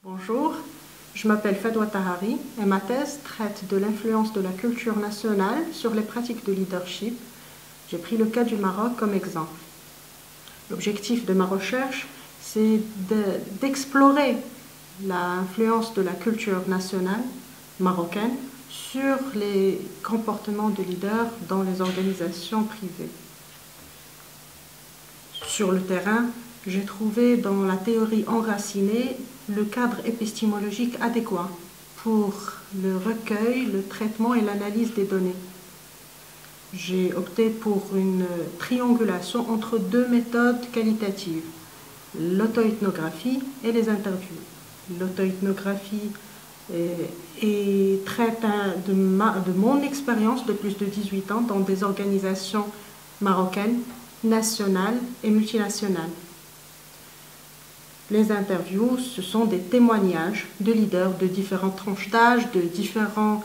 Bonjour, je m'appelle Fadwa Tahari et ma thèse traite de l'influence de la culture nationale sur les pratiques de leadership. J'ai pris le cas du Maroc comme exemple. L'objectif de ma recherche, c'est d'explorer l'influence de la culture nationale marocaine sur les comportements de leaders dans les organisations privées. Sur le terrain, j'ai trouvé dans la théorie enracinée le cadre épistémologique adéquat pour le recueil, le traitement et l'analyse des données. J'ai opté pour une triangulation entre deux méthodes qualitatives, l'auto-ethnographie et les interviews. L'auto-ethnographie traite de mon expérience de plus de 18 ans dans des organisations marocaines, nationales et multinationales. Les interviews, ce sont des témoignages de leaders de différentes tranches d'âge, de différents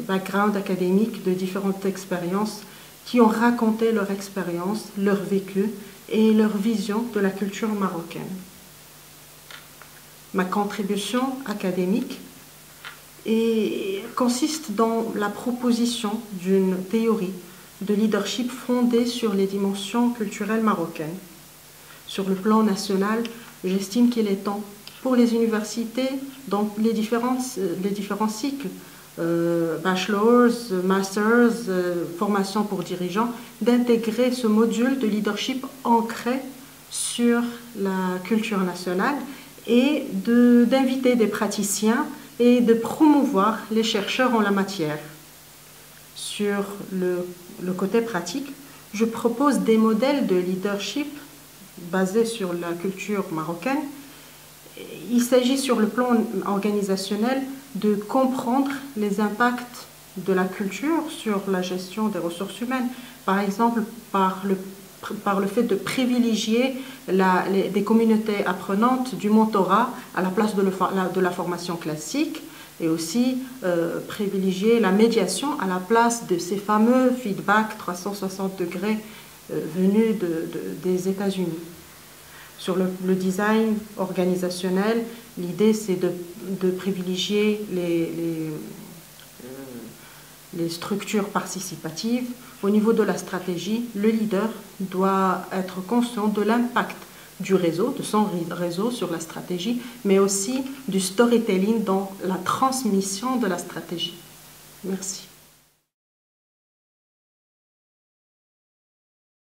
backgrounds académiques, de différentes expériences qui ont raconté leur expérience, leur vécu et leur vision de la culture marocaine. Ma contribution académique consiste dans la proposition d'une théorie de leadership fondée sur les dimensions culturelles marocaines. Sur le plan national, j'estime qu'il est temps pour les universités, dans les différents cycles, bachelors, masters, formation pour dirigeants, d'intégrer ce module de leadership ancré sur la culture nationale et d'inviter des praticiens et de promouvoir les chercheurs en la matière. Sur le côté pratique, je propose des modèles de leadership basés sur la culture marocaine. Il s'agit sur le plan organisationnel de comprendre les impacts de la culture sur la gestion des ressources humaines, par exemple par le fait de privilégier des communautés apprenantes du mentorat à la place de la formation classique, et aussi privilégier la médiation à la place de ces fameux feedbacks 360 degrés venus des États-Unis. Sur le design organisationnel, l'idée c'est de privilégier les structures participatives. Au niveau de la stratégie, le leader doit être conscient de l'impact du réseau, de son réseau sur la stratégie, mais aussi du storytelling dans la transmission de la stratégie. Merci.